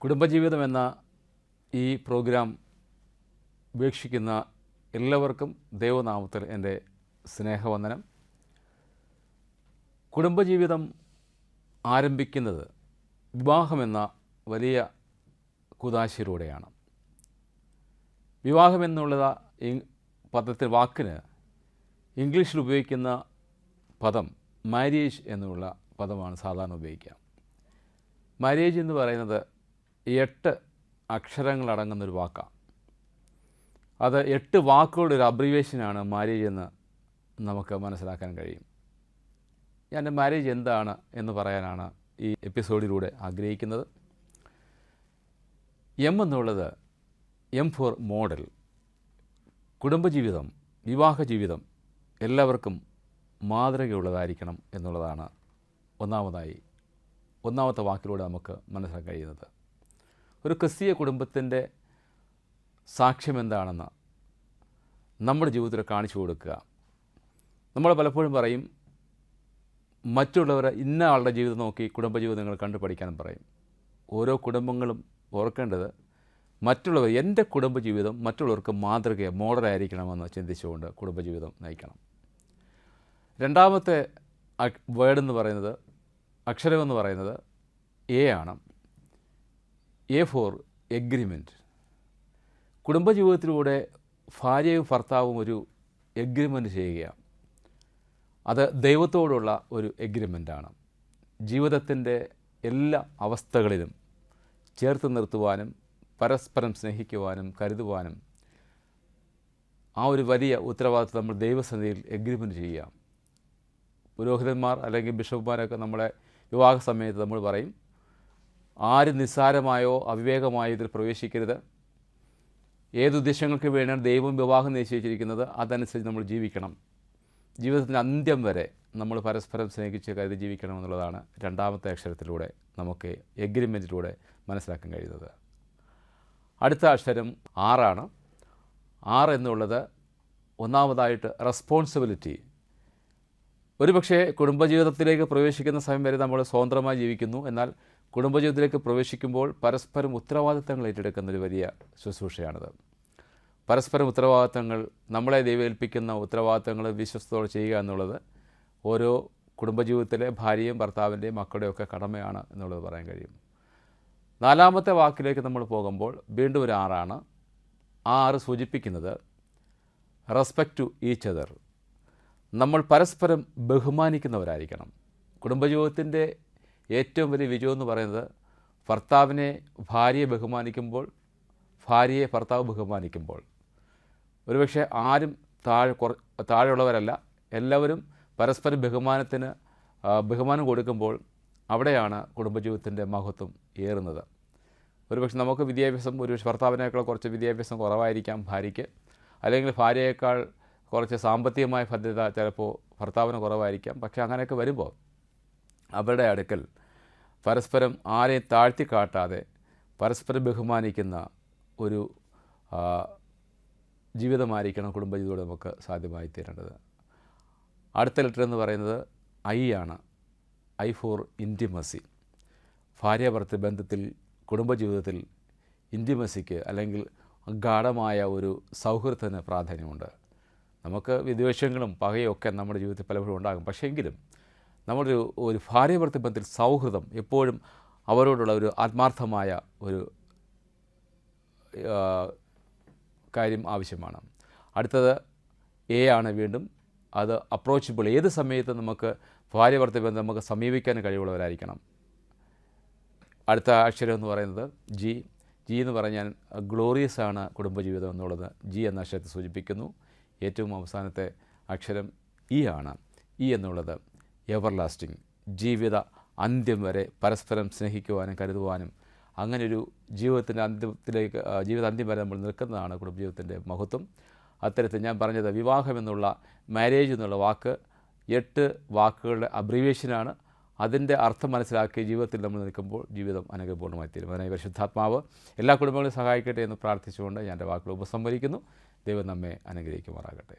കുടുംബജീവിതം എന്ന ഈ പ്രോഗ്രാം വീക്ഷിക്കുന്ന എല്ലാവർക്കും ദൈവനാമത്തിൽ എൻ്റെ സ്നേഹവന്ദനം. കുടുംബജീവിതം ആരംഭിക്കുന്നത് വിവാഹമെന്ന വലിയ കുദാശയിലൂടെയാണ്. വിവാഹമെന്നുള്ള പദത്തിൽ വാക്കിന് ഇംഗ്ലീഷിൽ ഉപയോഗിക്കുന്ന പദം മാരേജ് എന്നുള്ള പദമാണ് സാധാരണ ഉപയോഗിക്കുക. മാരേജ് എന്ന് പറയുന്നത് 8 അക്ഷരങ്ങളടങ്ങുന്നൊരു വാക്കാണ്. അത് 8 വാക്കുകളുടെ ഒരു അബ്രിവേഷനാണ് മാരേജ് എന്ന് നമുക്ക് മനസ്സിലാക്കാൻ കഴിയും. ഞാൻ മാരേജ് എന്താണ് എന്ന് പറയാനാണ് ഈ എപ്പിസോഡിലൂടെ ആഗ്രഹിക്കുന്നത്. എം എന്നുള്ളത് എം ഫോർ മോഡൽ. കുടുംബജീവിതം, വിവാഹ ജീവിതം എല്ലാവർക്കും മാതൃകയുള്ളതായിരിക്കണം എന്നുള്ളതാണ് ഒന്നാമത്തെ വാക്കിലൂടെ നമുക്ക് മനസ്സിലാക്കാൻ കഴിയുന്നത്. ഒരു ക്രിസ്തീയ കുടുംബത്തിൻ്റെ സാക്ഷ്യം എന്താണെന്ന് നമ്മുടെ ജീവിതത്തിൽ കാണിച്ചു കൊടുക്കുക. നമ്മൾ പലപ്പോഴും പറയും, മറ്റുള്ളവരെ ഇന്ന ആളുടെ ജീവിതം നോക്കി കുടുംബജീവിതം നിങ്ങൾ കണ്ടു പഠിക്കാനും പറയും. ഓരോ കുടുംബങ്ങളും ഓർക്കേണ്ടത് മറ്റുള്ളവർ, എൻ്റെ കുടുംബജീവിതം മറ്റുള്ളവർക്ക് മാതൃകയോ മോഡലായിരിക്കണമെന്ന് ചിന്തിച്ചുകൊണ്ട് കുടുംബജീവിതം നയിക്കണം. രണ്ടാമത്തെ വേർഡെന്ന് പറയുന്നത്, അക്ഷരമെന്ന് പറയുന്നത് എ ആണ്. A four agreement. കുടുംബജീവിതത്തിലൂടെ ഭാര്യയും ഭർത്താവും ഒരു എഗ്രിമെൻറ്റ് ചെയ്യുകയാണ്. അത് ദൈവത്തോടുള്ള ഒരു എഗ്രിമെൻ്റാണ്. ജീവിതത്തിൻ്റെ എല്ലാ അവസ്ഥകളിലും ചേർത്ത് നിർത്തുവാനും പരസ്പരം സ്നേഹിക്കുവാനും കരുതുവാനും ആ ഒരു വലിയ ഉത്തരവാദിത്വം നമ്മൾ ദൈവസന്നിധിയിൽ എഗ്രിമെൻറ്റ് ചെയ്യുക. പുരോഹിതന്മാർ അല്ലെങ്കിൽ ബിഷപ്പുമാരൊക്കെ നമ്മളെ വിവാഹ സമയത്ത് നമ്മൾ പറയും, ആര് നിസ്സാരമായോ അവിവേകമായോ ഇതിൽ പ്രവേശിക്കരുത്. ഏതുദ്ദേശങ്ങൾക്ക് വേണ്ടിയാണ് ദൈവം വിവാഹം നിശ്ചയിച്ചിരിക്കുന്നത് അതനുസരിച്ച് നമ്മൾ ജീവിക്കണം. ജീവിതത്തിൻ്റെ അന്ത്യം വരെ നമ്മൾ പരസ്പരം സ്നേഹിച്ച് കരുതി ജീവിക്കണം എന്നുള്ളതാണ് രണ്ടാമത്തെ അക്ഷരത്തിലൂടെ നമുക്ക് എഗ്രിമെൻറ്റിലൂടെ മനസ്സിലാക്കാൻ കഴിയുന്നത്. അടുത്ത അക്ഷരം ആറാണ്. ആറ് എന്നുള്ളത് ഒന്നാമതായിട്ട് റെസ്പോൺസിബിലിറ്റി. ഒരുപക്ഷെ കുടുംബജീവിതത്തിലേക്ക് പ്രവേശിക്കുന്ന സമയം വരെ നമ്മൾ സ്വതന്ത്രമായി ജീവിക്കുന്നു. എന്നാൽ കുടുംബജീവിതത്തിലേക്ക് പ്രവേശിക്കുമ്പോൾ പരസ്പരം ഉത്തരവാദിത്തങ്ങൾ ഏറ്റെടുക്കുന്നൊരു വലിയ ശുശ്രൂഷയാണിത്. പരസ്പരം ഉത്തരവാദിത്തങ്ങൾ, നമ്മളെ ദൈവേൽപ്പിക്കുന്ന ഉത്തരവാദിത്തങ്ങൾ വിശ്വസ്തയോടെ ചെയ്യുക എന്നുള്ളത് ഓരോ കുടുംബജീവിതത്തിലെ ഭാര്യയും ഭർത്താവിൻ്റെയും മക്കളുടെയൊക്കെ കടമയാണ് എന്നുള്ളത് പറയാൻ കഴിയും. നാലാമത്തെ വാക്കിലേക്ക് നമ്മൾ പോകുമ്പോൾ വീണ്ടും ഒരു ആറാണ്. ആ ആറ് സൂചിപ്പിക്കുന്നത് റെസ്പെക്റ്റ് ടു ഈച്ച് അതർ. നമ്മൾ പരസ്പരം ബഹുമാനിക്കുന്നവരായിരിക്കണം. കുടുംബജീവിതത്തിൻ്റെ ഏറ്റവും വലിയ വിജയം എന്ന് പറയുന്നത് ഭർത്താവിനെ ഭാര്യയെ ബഹുമാനിക്കുമ്പോൾ, ഭാര്യയെ ഭർത്താവ് ബഹുമാനിക്കുമ്പോൾ. ഒരുപക്ഷെ ആരും താഴെയുള്ളവരല്ല, എല്ലാവരും പരസ്പരം ബഹുമാനം കൊടുക്കുമ്പോൾ അവിടെയാണ് കുടുംബജീവിതത്തിൻ്റെ മഹത്വം ഏറുന്നത്. ഒരുപക്ഷെ നമുക്ക് വിദ്യാഭ്യാസം, ഭർത്താവിനേക്കാൾ കുറച്ച് വിദ്യാഭ്യാസം കുറവായിരിക്കാം ഭാര്യയ്ക്ക്, അല്ലെങ്കിൽ ഭാര്യയേക്കാൾ കുറച്ച് സാമ്പത്തികമായ ഭദ്രത ചിലപ്പോൾ ഭർത്താവിന് കുറവായിരിക്കാം. പക്ഷേ അങ്ങനെയൊക്കെ വരുമ്പോൾ അവരുടെ അടുക്കൽ പരസ്പരം ആരെയും താഴ്ത്തി കാട്ടാതെ പരസ്പരം ബഹുമാനിക്കുന്ന ഒരു ജീവിതമായിരിക്കണം കുടുംബജീവിതം നമുക്ക് സാധ്യമായി തീരേണ്ടത്. അടുത്ത ലെറ്റർ എന്ന് പറയുന്നത് ഐ ആണ്. I for intimacy. ഭാര്യ ഭർത്തൃ ബന്ധത്തിൽ, കുടുംബജീവിതത്തിൽ ഇൻറ്റിമസിക്ക് അല്ലെങ്കിൽ ഗാഢമായ ഒരു സൗഹൃദത്തിന് പ്രാധാന്യമുണ്ട്. നമുക്ക് വിദ്വേഷങ്ങളും പകയും ഒക്കെ നമ്മുടെ ജീവിതത്തിൽ പലപ്പോഴും ഉണ്ടാകും. പക്ഷേ എങ്കിലും നമ്മുടെ ഒരു ഭാര്യ ഭർത്തൃ ബന്ധത്തിൽ സൗഹൃദം എപ്പോഴും അവരോടുള്ള ഒരു ആത്മാർത്ഥമായ ഒരു കാര്യം ആവശ്യമാണ്. അടുത്തത് എ ആണ്. വീണ്ടും അത് അപ്രോച്ചബിൾ. ഏത് സമയത്തും നമുക്ക് ഭാര്യ ഭർത്തൃ ബന്ധം നമുക്ക് സമീപിക്കാൻ കഴിവുള്ളവരായിരിക്കണം. അടുത്ത അക്ഷരം എന്ന് പറയുന്നത് ജി. ജി എന്ന് പറഞ്ഞാൽ ഗ്ലോറിയസ് ആണ് കുടുംബജീവിതം എന്നുള്ളത് ജി എന്ന അക്ഷരത്തെ സൂചിപ്പിക്കുന്നു. ഏറ്റവും അവസാനത്തെ അക്ഷരം ഇ ആണ്. ഇ എന്നുള്ളത് എവർലാസ്റ്റിംഗ്. ജീവിത അന്ത്യം വരെ പരസ്പരം സ്നേഹിക്കുവാനും കരുതുവാനും അങ്ങനെയൊരു ജീവിതത്തിൻ്റെ അന്ത്യം വരെ നമ്മൾ നിൽക്കുന്നതാണ് കുടുംബജീവിതത്തിൻ്റെ മഹത്വം. അത്തരത്തിൽ ഞാൻ പറഞ്ഞത് വിവാഹം എന്നുള്ള, മാരേജ് എന്നുള്ള വാക്ക് 8 വാക്കുകളുടെ അബ്രിവേഷനാണ്. അതിൻ്റെ അർത്ഥം മനസ്സിലാക്കി ജീവിതത്തിൽ നമ്മൾ നിൽക്കുമ്പോൾ ജീവിതം അനുഗ്രഹപൂർണ്ണമായി തീരും. അതിനായി പരിശുദ്ധാത്മാവ് എല്ലാ കുടുംബങ്ങളെയും സഹായിക്കട്ടെ എന്ന് പ്രാർത്ഥിച്ചുകൊണ്ട് ഞാൻ എൻ്റെ വാക്കുകൾ ഉപസംഹരിക്കുന്നു. ദൈവം നമ്മെ അനുഗ്രഹിക്കുമാറാകട്ടെ.